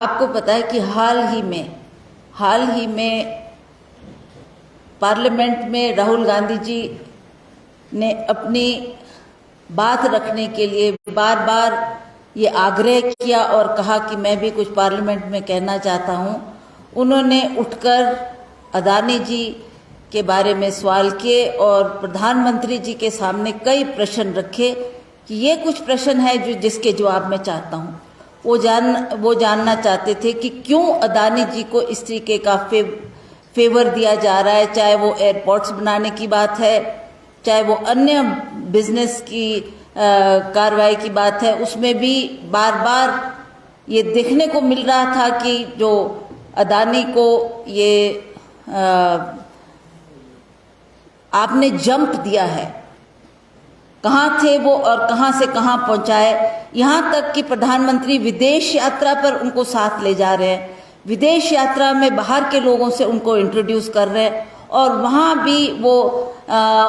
आपको पता है कि हाल ही में पार्लियामेंट में राहुल गांधी जी ने अपनी बात रखने के लिए बार बार ये आग्रह किया और कहा कि मैं भी कुछ पार्लियामेंट में कहना चाहता हूँ। उन्होंने उठकर अदानी जी के बारे में सवाल किए और प्रधानमंत्री जी के सामने कई प्रश्न रखे कि ये कुछ प्रश्न है जो जिसके जवाब मैं चाहता हूँ। वो जानना चाहते थे कि क्यों अदानी जी को इस तरीके का फेवर दिया जा रहा है, चाहे वो एयरपोर्ट्स बनाने की बात है, चाहे वो अन्य बिजनेस की कार्रवाई की बात है। उसमें भी बार बार ये देखने को मिल रहा था कि जो अदानी को ये आपने जंप दिया है, कहाँ थे वो और कहाँ से कहाँ पहुंचाए। यहाँ तक कि प्रधानमंत्री विदेश यात्रा पर उनको साथ ले जा रहे हैं, विदेश यात्रा में बाहर के लोगों से उनको इंट्रोड्यूस कर रहे हैं और वहाँ भी वो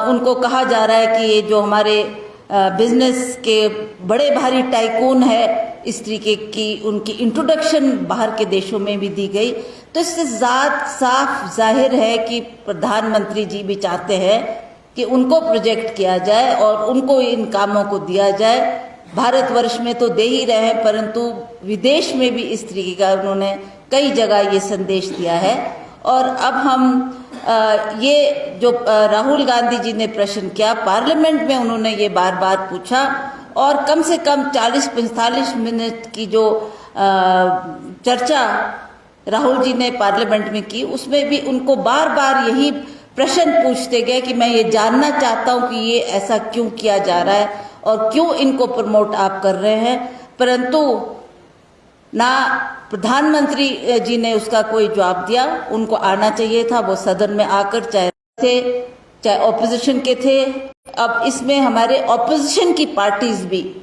उनको कहा जा रहा है कि ये जो हमारे बिजनेस के बड़े भारी टाइकून है, इस तरीके की उनकी इंट्रोडक्शन बाहर के देशों में भी दी गई। तो इससे साफ जाहिर है कि प्रधानमंत्री जी भी चाहते हैं कि उनको प्रोजेक्ट किया जाए और उनको इन कामों को दिया जाए। भारतवर्ष में तो दे ही रहे हैं, परंतु विदेश में भी इस तरीके का उन्होंने कई जगह ये संदेश दिया है। और अब हम ये जो राहुल गांधी जी ने प्रश्न किया पार्लियामेंट में, उन्होंने ये बार बार पूछा और कम से कम 40-45 मिनट की जो चर्चा राहुल जी ने पार्लियामेंट में की, उसमें भी उनको बार बार यही प्रश्न पूछते गए कि मैं ये जानना चाहता हूं कि ये ऐसा क्यों किया जा रहा है और क्यों इनको प्रमोट आप कर रहे हैं। परंतु ना प्रधानमंत्री जी ने उसका कोई जवाब दिया। उनको आना चाहिए था, वो सदन में आकर चाहे ऑपोजिशन के थे। अब इसमें हमारे ऑपोजिशन की पार्टीज भी,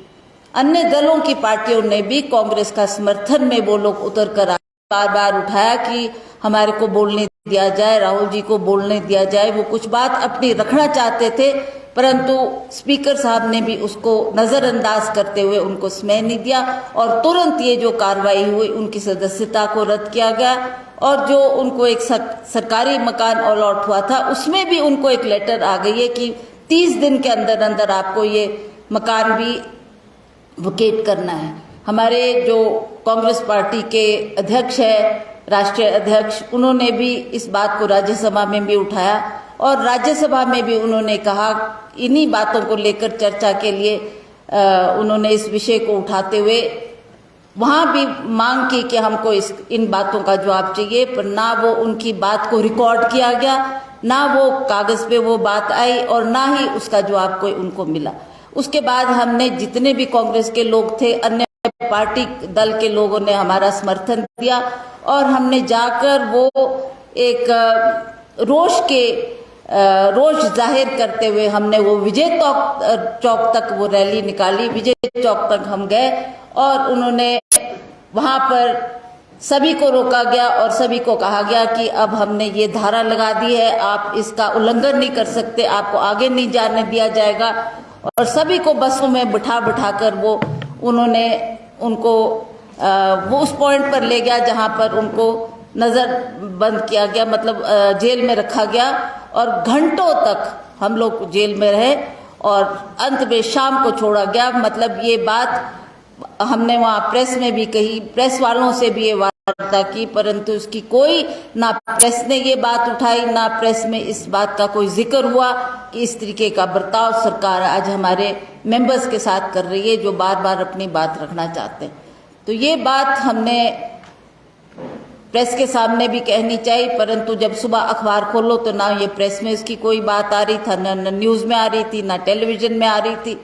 अन्य दलों की पार्टियों ने भी कांग्रेस का समर्थन में वो लोग उतर कर बार बार उठाया कि हमारे को बोलने दिया जाए, राहुल जी को बोलने दिया जाए। वो कुछ बात अपनी रखना चाहते थे, परंतु स्पीकर साहब ने भी उसको नजरअंदाज करते हुए उनको समय नहीं दिया और तुरंत ये जो कार्रवाई हुई उनकी सदस्यता को रद्द किया गया। और जो उनको एक सरकारी मकान अलॉट हुआ था, उसमें भी उनको एक लेटर आ गई है कि 30 दिन के अंदर अंदर आपको ये मकान भी वकेट करना है। हमारे जो कांग्रेस पार्टी के अध्यक्ष है, राष्ट्रीय अध्यक्ष, उन्होंने भी इस बात को राज्यसभा में भी उठाया और राज्यसभा में भी उन्होंने कहा, इन्हीं बातों को लेकर चर्चा के लिए उन्होंने इस विषय को उठाते हुए वहां भी मांग की कि हमको इन बातों का जवाब चाहिए। पर ना वो उनकी बात को रिकॉर्ड किया गया, ना वो कागज पे वो बात आई और ना ही उसका जवाब कोई उनको मिला। उसके बाद हमने जितने भी कांग्रेस के लोग थे, अन्य पार्टी दल के लोगों ने हमारा समर्थन दिया और हमने जाकर वो एक रोष जाहिर करते हुए हमने वो विजय चौक तक वो रैली निकाली। विजय चौक तक हम गए और उन्होंने वहां पर सभी को रोका गया और सभी को कहा गया कि अब हमने ये धारा लगा दी है, आप इसका उल्लंघन नहीं कर सकते, आपको आगे नहीं जाने दिया जाएगा। और सभी को बसों में बिठा कर वो उन्होंने उनको वो उस पॉइंट पर ले गया जहां पर उनको नजर बंद किया गया, मतलब जेल में रखा गया और घंटों तक हम लोग जेल में रहे और अंत में शाम को छोड़ा गया। मतलब ये बात हमने वहां प्रेस में भी कही, प्रेस वालों से भी ये वार्ता की, परंतु उसकी कोई ना प्रेस ने ये बात उठाई, ना प्रेस में इस बात का कोई जिक्र हुआ कि इस तरीके का बर्ताव सरकार आज हमारे मेंबर्स के साथ कर रही है जो बार बार अपनी बात रखना चाहते हैं। तो ये बात हमने प्रेस के सामने भी कहनी चाहिए, परंतु जब सुबह अखबार खोलो तो ना ये प्रेस में इसकी कोई बात आ रही था, ना न्यूज में आ रही थी, ना टेलीविजन में आ रही थी।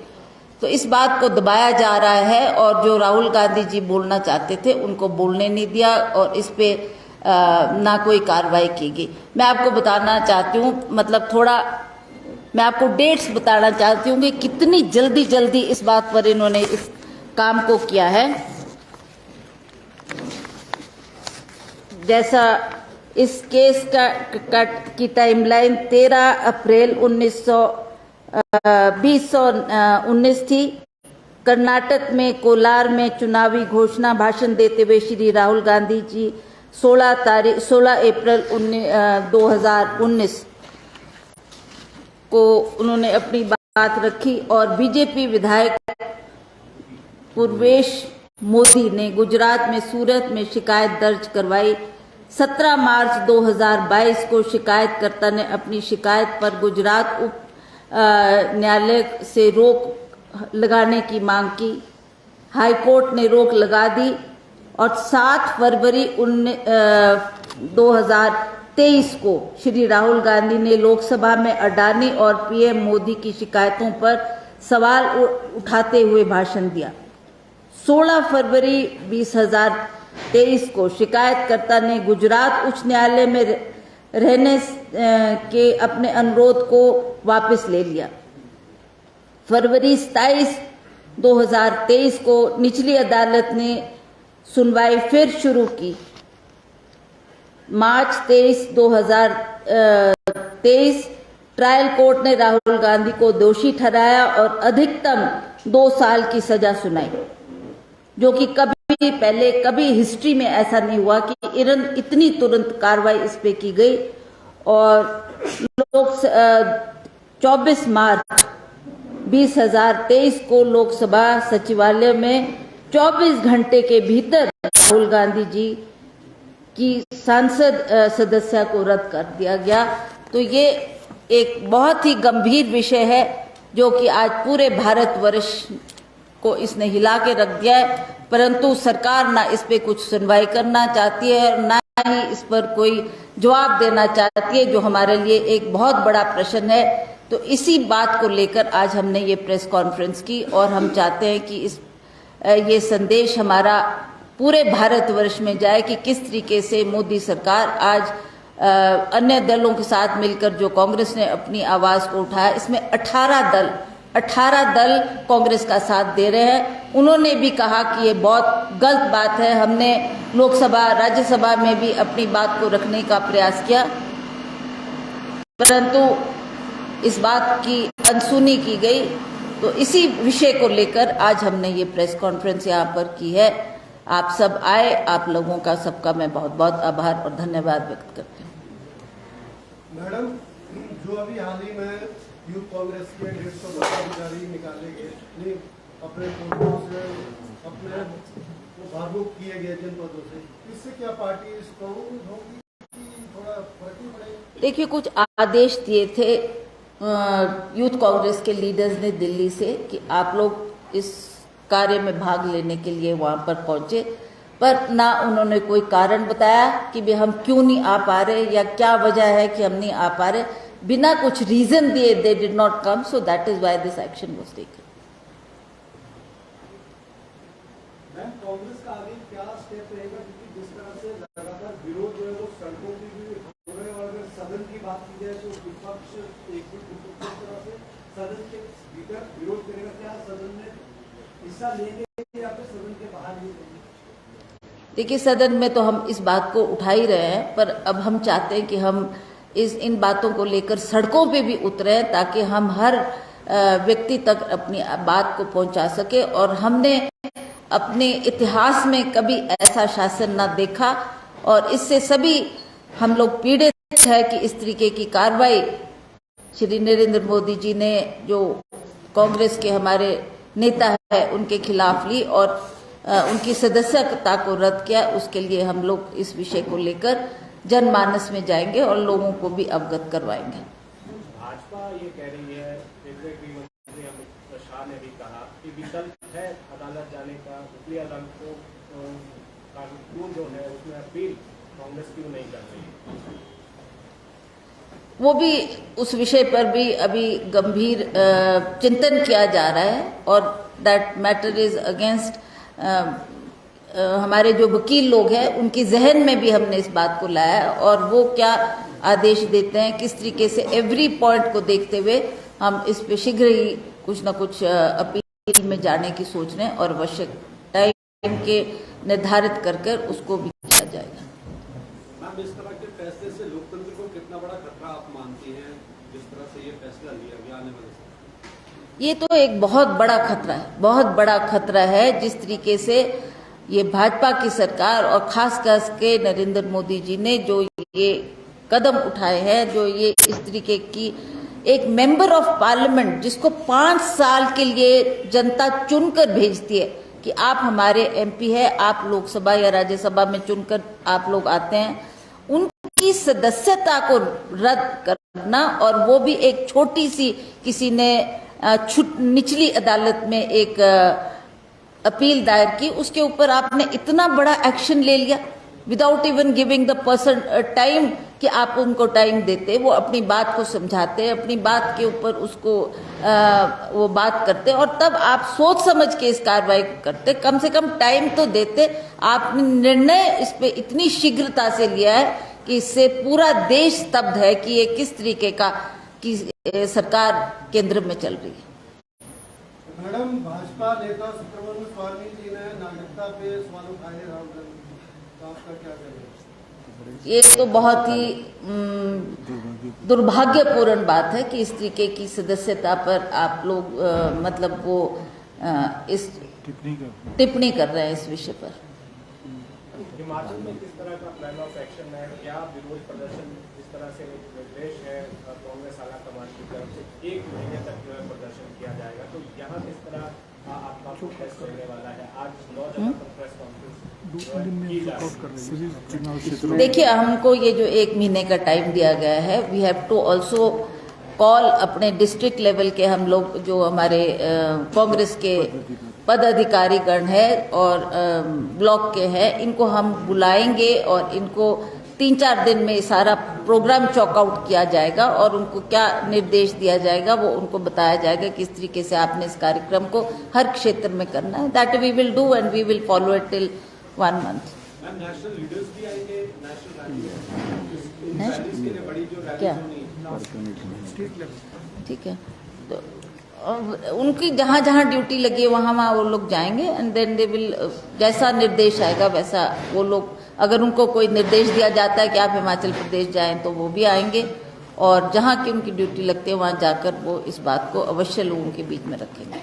तो इस बात को दबाया जा रहा है और जो राहुल गांधी जी बोलना चाहते थे उनको बोलने नहीं दिया और इस पे ना कोई कार्रवाई की गई। मैं आपको बताना चाहती हूँ, मतलब थोड़ा मैं आपको डेट्स बताना चाहती हूँ कि कितनी जल्दी इस बात पर इन्होंने इस काम को किया है। जैसा इस केस की टाइमलाइन 13 अप्रैल 2019 थी कर्नाटक में कोलार में चुनावी घोषणा भाषण देते हुए श्री राहुल गांधी जी 16 अप्रैल 2019 को उन्होंने अपनी बात रखी और बीजेपी विधायक पूर्वेश मोदी ने गुजरात में सूरत में शिकायत दर्ज करवाई। 17 मार्च 2022 को शिकायतकर्ता ने अपनी शिकायत पर गुजरात उप न्यायालय से रोक लगाने की मांग की। हाईकोर्ट ने रोक लगा दी और 7 फरवरी 2023 को श्री राहुल गांधी ने लोकसभा में अडानी और पीएम मोदी की शिकायतों पर सवाल उठाते हुए भाषण दिया। 16 फरवरी 2023 को शिकायतकर्ता ने गुजरात उच्च न्यायालय में रहने के अपने अनुरोध को वापस ले लिया। फरवरी 27, 2023 को निचली अदालत ने सुनवाई फिर शुरू की। मार्च 23, 2023 ट्रायल कोर्ट ने राहुल गांधी को दोषी ठहराया और अधिकतम 2 साल की सजा सुनाई, जो कि कभी हिस्ट्री में ऐसा नहीं हुआ कि इतनी तुरंत कार्रवाई इस पे की गई। और लोग 24 मार्च 2023 को लोकसभा सचिवालय में 24 घंटे के भीतर राहुल गांधी जी की सांसद सदस्यता को रद्द कर दिया गया। तो ये एक बहुत ही गंभीर विषय है जो कि आज पूरे भारतवर्ष को इसने हिला के रख दिया है, परंतु सरकार ना इस पे कुछ सुनवाई करना चाहती है और ना ही इस पर कोई जवाब देना चाहती है, जो हमारे लिए एक बहुत बड़ा प्रश्न है। तो इसी बात को लेकर आज हमने ये प्रेस कॉन्फ्रेंस की और हम चाहते हैं कि ये संदेश हमारा पूरे भारतवर्ष में जाए कि किस तरीके से मोदी सरकार आज अन्य दलों के साथ मिलकर जो कांग्रेस ने अपनी आवाज को उठाया, इसमें 18 दल कांग्रेस का साथ दे रहे हैं। उन्होंने भी कहा कि ये बहुत गलत बात है। हमने लोकसभा राज्यसभा में भी अपनी बात को रखने का प्रयास किया, परंतु इस बात की अनसुनी की गई। तो इसी विषय को लेकर आज हमने ये प्रेस कॉन्फ्रेंस यहाँ पर की है। आप सब आए, आप लोगों का सबका मैं बहुत बहुत आभार और धन्यवाद व्यक्त करती हूँ। मैडम, जो अभी हाल ही में यूथ कांग्रेस के 150 पदाधिकारी निकाले गए, अपने पदों से अपने भावुक किए गए जिन पदों से, इससे क्या पार्टी स्ट्रॉन्ग होगी कि थोड़ा फर्क नहीं पड़ेगा? देखिए, कुछ आदेश दिए थे यूथ कांग्रेस के लीडर्स ने दिल्ली से कि आप लोग इस कार्य में भाग लेने के लिए वहां पर पहुंचे, पर ना उन्होंने कोई कारण बताया कि भी हम क्यों नहीं आ पा रहे या क्या वजह है कि हम नहीं आ पा रहे। बिना कुछ रीजन दिए they did not come, so that is why this action was taken. Ma'am, Congress का आगे क्या स्टेप रहेगा, क्योंकि जिस तरह से लगातार विरोध जो है वो सड़कों की भी हो रहे हैं, और अगर सदन की बात की जाए तो विपक्ष एक तरह से सदन के भीतर विरोध करेगा। क्या सदन में हिस्सा लेंगे या फिर सदन के बाहर ही लेंगे? देखिए, सदन में तो हम इस बात को उठा ही रहे हैं, पर अब हम चाहते हैं कि हम इन बातों को लेकर सड़कों पे भी उतरे ताकि हम हर व्यक्ति तक अपनी बात को पहुंचा सके। और हमने अपने इतिहास में कभी ऐसा शासन ना देखा और इससे सभी हम लोग पीड़ित है कि इस तरीके की कार्रवाई श्री नरेंद्र मोदी जी ने, जो कांग्रेस के हमारे नेता है, उनके खिलाफ ली और उनकी सदस्यता को रद्द किया। उसके लिए हम लोग इस विषय को लेकर जनमानस में जाएंगे और लोगों को भी अवगत करवाएंगे। भाजपा ये कह रही है, केंद्रीय गृह मंत्री अमित शाह ने भी कहा कि विकल्प है अदालत जाने का, ऊपरी अदालतों का कानून जो है उसमें अपील कांग्रेस क्यों नहीं कर रही है? वो भी उस विषय पर भी अभी गंभीर चिंतन किया जा रहा है और दैट मैटर इज अगेंस्ट हमारे जो वकील लोग हैं उनकी जहन में भी हमने इस बात को लाया है और वो क्या आदेश देते हैं, किस तरीके से एवरी पॉइंट को देखते हुए हम इस पे शीघ्र ही कुछ न कुछ अपील में जाने की सोच रहे हैं और आवश्यक टाइम के निर्धारित कर उसको भी किया जाएगा। मैम, इस तरह के फैसले से लोकतंत्र को कितना बड़ा खतरा आप मानती हैं, जिस तरह से ये फैसला लिया गया आने वाले समय? ये तो एक बहुत बड़ा खतरा है, बहुत बड़ा खतरा है। जिस तरीके से ये भाजपा की सरकार और खास के नरेंद्र मोदी जी ने जो ये कदम उठाए हैं, जो ये इस तरीके की एक मेंबर ऑफ पार्लियामेंट जिसको 5 साल के लिए जनता चुनकर भेजती है कि आप हमारे एमपी है, आप लोकसभा या राज्यसभा में चुनकर आप लोग आते हैं, उनकी सदस्यता को रद्द करना, और वो भी एक छोटी सी किसी ने निचली अदालत में एक अपील दायर की, उसके ऊपर आपने इतना बड़ा एक्शन ले लिया without even giving the person time कि आप उनको टाइम देते, वो अपनी बात को समझाते, अपनी बात के ऊपर उसको वो बात करते, और तब आप सोच समझ के इस कार्रवाई करते, कम से कम टाइम तो देते। आपने निर्णय इस पे इतनी शीघ्रता से लिया है कि इससे पूरा देश स्तब्ध है कि ये किस तरीके का की सरकार केंद्र में चल रही है। मैडम, भाजपा नेता सुब्रमण्यम स्वामी जी ने नागरिकता पे सवाल उठाए राहुल गांधी, तो आपका क्या कहना है? ये तो बहुत ही दुर्भाग्यपूर्ण बात है कि इस तरीके की सदस्यता पर आप लोग मतलब वो इस टिप्पणी कर रहे हैं इस विषय पर। हिमाचल में किस तरह का प्लान ऑफ एक्शन है? क्या विरोध प्रदर्शन जिस तरह से निर्देश है कांग्रेस आला कमान की तरफ से 1 महीने तक जो है प्रदर्शन किया जाएगा, तो यहाँ किस तरह आपका प्रोटेस्ट होने वाला है? आज 9 जगह पर प्रेस कॉन्फ्रेंस की जा रही है। देखिए, हमको ये जो 1 महीने का टाइम दिया गया है, we have to also call अपने डिस्ट्रिक्ट लेवल के हम लोग जो हमारे कांग्रेस के पदाधिकारीगण है और ब्लॉक के हैं, इनको हम बुलाएंगे और इनको 3-4 दिन में सारा प्रोग्राम चॉकआउट किया जाएगा और उनको क्या निर्देश दिया जाएगा वो उनको बताया जाएगा किस तरीके से आपने इस कार्यक्रम को हर क्षेत्र में करना है। That we will do and we will follow it till 1 month. National leaders भी आएंगे, क्या ठीक है, तो उनकी जहाँ जहाँ ड्यूटी लगी है वहाँ वहाँ वो लोग जाएंगे एंड देन दे विल, जैसा निर्देश आएगा वैसा वो लोग, अगर उनको कोई निर्देश दिया जाता है कि आप हिमाचल प्रदेश जाएं तो वो भी आएंगे, और जहाँ की उनकी ड्यूटी लगती है वहाँ जाकर वो इस बात को अवश्य लोगों के बीच में रखेंगे।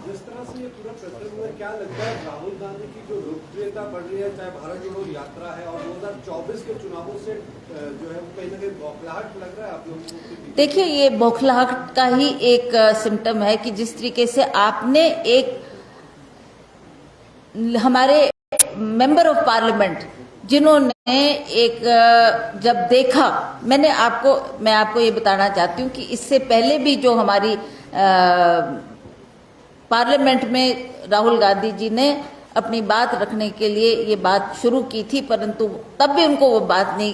जिस तरह से ये पूरा प्रकरण हुआ, क्या लगता है राहुल गांधी की जो लोकप्रियता बढ़ रही है, चाहे भारत जोड़ो यात्रा है और 2024 के चुनावों से जो है कहीं ना कहीं बौखलाहट लग रहा है आप लोगों को? देखिए, ये बौखलाहट का ही एक सिम्टम है कि जिस तरीके से आपने एक हमारे मेंबर ऑफ पार्लियामेंट जिन्होंने एक जब देखा, मैं आपको ये बताना चाहती हूँ कि इससे पहले भी जो हमारी पार्लियामेंट में राहुल गांधी जी ने अपनी बात रखने के लिए ये बात शुरू की थी, परंतु तब भी उनको वो बात नहीं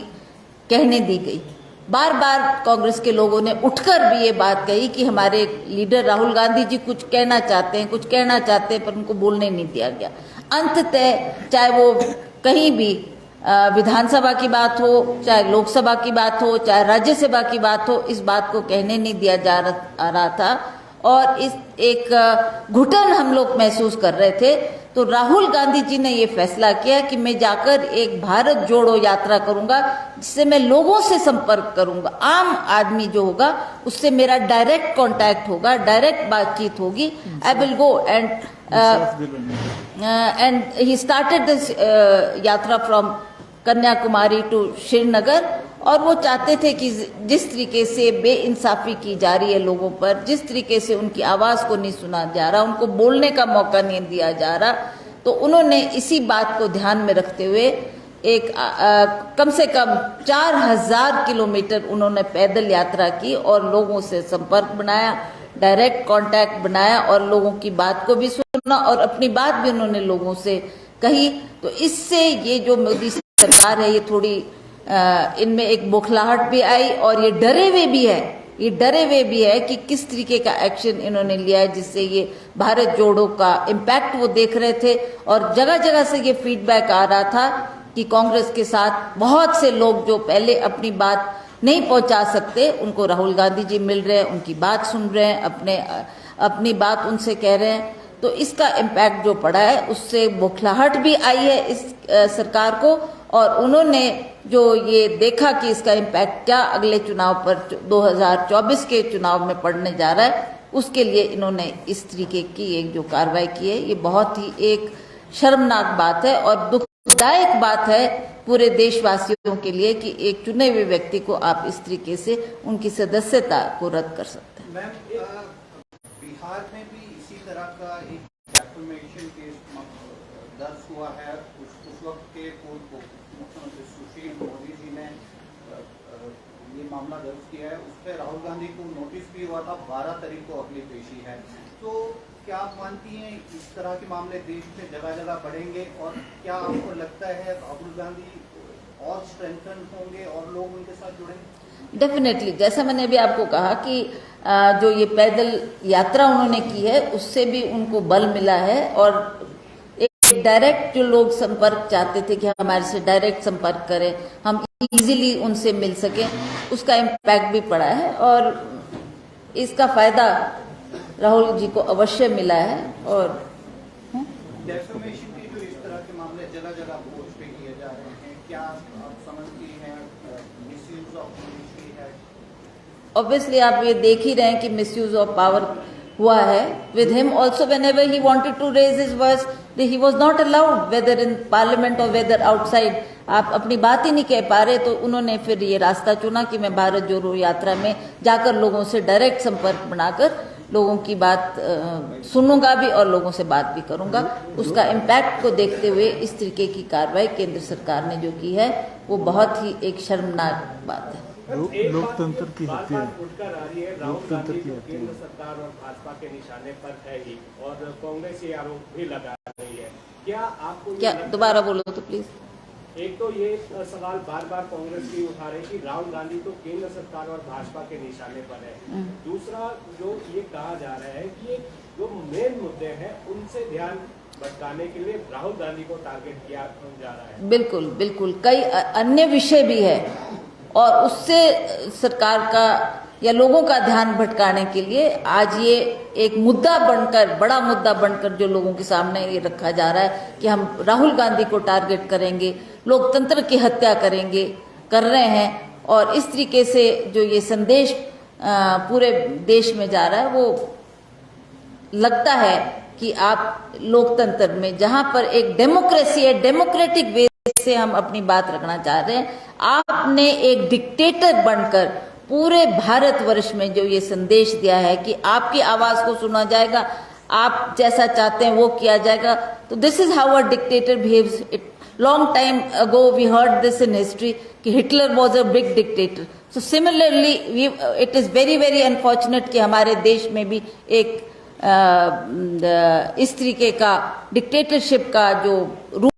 कहने दी गई। बार बार कांग्रेस के लोगों ने उठकर भी ये बात कही कि हमारे लीडर राहुल गांधी जी कुछ कहना चाहते हैं, पर उनको बोलने नहीं दिया गया। अंततः चाहे वो कहीं भी विधानसभा की बात हो, चाहे लोकसभा की बात हो, चाहे राज्यसभा की बात हो, इस बात को कहने नहीं दिया जा रहा था और इस एक घुटन हम लोग महसूस कर रहे थे। तो राहुल गांधी जी ने ये फैसला किया कि मैं जाकर एक भारत जोड़ो यात्रा करूंगा, जिससे मैं लोगों से संपर्क करूंगा, आम आदमी जो होगा उससे मेरा डायरेक्ट कांटेक्ट होगा, डायरेक्ट बातचीत होगी। I will go and he started this यात्रा फ्रॉम कन्याकुमारी टू श्रीनगर, और वो चाहते थे कि जिस तरीके से बेइंसाफी की जा रही है लोगों पर, जिस तरीके से उनकी आवाज को नहीं सुना जा रहा, उनको बोलने का मौका नहीं दिया जा रहा, तो उन्होंने इसी बात को ध्यान में रखते हुए एक कम से कम 4000 किलोमीटर उन्होंने पैदल यात्रा की और लोगों से संपर्क बनाया, डायरेक्ट कांटेक्ट बनाया और लोगों की बात को भी सुना और अपनी बात भी उन्होंने लोगों से कही। तो इससे ये जो मोदी सरकार है, ये थोड़ी इनमें एक बौखलाहट भी आई और ये डरे हुए भी है कि किस तरीके का एक्शन इन्होंने लिया है, जिससे ये भारत जोड़ो का इम्पैक्ट वो देख रहे थे। और जगह जगह से ये फीडबैक आ रहा था कि कांग्रेस के साथ बहुत से लोग जो पहले अपनी बात नहीं पहुंचा सकते, उनको राहुल गांधी जी मिल रहे हैं, उनकी बात सुन रहे हैं, अपनी बात उनसे कह रहे हैं। तो इसका इम्पैक्ट जो पड़ा है उससे बौखलाहट भी आई है इस सरकार को, और उन्होंने जो ये देखा कि इसका इम्पैक्ट क्या अगले चुनाव पर 2024 के चुनाव में पड़ने जा रहा है, उसके लिए इन्होंने इस तरीके की एक जो कार्रवाई की है, ये बहुत ही एक शर्मनाक बात है और दुखदायक बात है पूरे देशवासियों के लिए कि एक चुने हुए व्यक्ति को आप इस तरीके से उनकी सदस्यता को रद्द कर सकते हैं। मैम, बिहार में भी इसी तरह का एक डेफमेशन केस दर्ज हुआ है। उस वक्त के पूर्व मुख्यमंत्री सुशील मोदी जी ने ये मामला दर्ज किया है। उस पर राहुल गांधी को नोटिस भी हुआ था। 12 तारीख को अगली पेशी है। तो क्या आप मानती हैं इस तरह के मामले देश में जगह जगह बढ़ेंगे और क्या आपको लगता है राहुल गांधी और स्ट्रेंथन होंगे और लोग उनके साथ जुड़ेंगे? डेफिनेटली, जैसा मैंने अभी आपको कहा कि जो ये पैदल यात्रा उन्होंने की है उससे भी उनको बल मिला है और एक डायरेक्ट जो लोग संपर्क चाहते थे कि हमारे से डायरेक्ट संपर्क करें, हम इजीली उनसे मिल सकें, उसका इम्पैक्ट भी पड़ा है और इसका फायदा राहुल जी को अवश्य मिला है। और डेफमेशन के जो इस तरह के मामले जगह जगह पोस्ट पे किए जा रहे हैं, क्या आप समझती हैं मिसयूज ऑफ मिनिस्ट्री है? ऑब्वियसली आप ये देख ही रहे हैं कि मिसयूज ऑफ पावर हुआ है with him also. Whenever he wanted to raise his voice he was not allowed, whether in parliament और वेदर आउटसाइड। आप अपनी बात ही नहीं कह पा रहे तो उन्होंने फिर ये रास्ता चुना कि मैं भारत जोड़ो यात्रा में जाकर लोगों से डायरेक्ट संपर्क बनाकर लोगों की बात सुनूंगा भी और लोगों से बात भी करूंगा। उसका इम्पैक्ट को देखते हुए इस तरीके की कार्रवाई केंद्र सरकार ने जो की है वो बहुत ही एक शर्मनाक बात है। लोकतंत्र की हत्या उठकर आ रही है। राहुल गांधी जो केंद्र सरकार और भाजपा के निशाने पर है ही और कांग्रेस ये आरोप भी लगा रही है। क्या आपको क्या दोबारा बोलो तो प्लीज? एक तो ये सवाल बार बार कांग्रेस भी उठा रहे कि राहुल गांधी तो केंद्र सरकार और भाजपा के निशाने पर है। दूसरा जो ये कहा जा रहा है कि जो मेन मुद्दे हैं उनसे ध्यान भटकाने के लिए राहुल गांधी को टारगेट किया जा रहा है। बिल्कुल बिल्कुल, कई अन्य विषय भी है और उससे सरकार का या लोगों का ध्यान भटकाने के लिए आज ये एक मुद्दा बनकर, बड़ा मुद्दा बनकर जो लोगों के सामने ये रखा जा रहा है कि हम राहुल गांधी को टारगेट करेंगे, लोकतंत्र की हत्या करेंगे, कर रहे हैं। और इस तरीके से जो ये संदेश पूरे देश में जा रहा है वो लगता है कि आप लोकतंत्र में जहां पर एक डेमोक्रेसी है, डेमोक्रेटिक वे से हम अपनी बात रखना चाह रहे हैं, आपने एक डिक्टेटर बनकर पूरे भारतवर्ष में जो ये संदेश दिया है कि आपकी आवाज को सुना जाएगा, आप जैसा चाहते हैं वो किया जाएगा। तो this is how a dictator behaves. It long time ago we heard this in history कि Hitler was a big dictator. So similarly it is very very unfortunate कि हमारे देश में भी एक इस तरीके का डिक्टेटरशिप का जो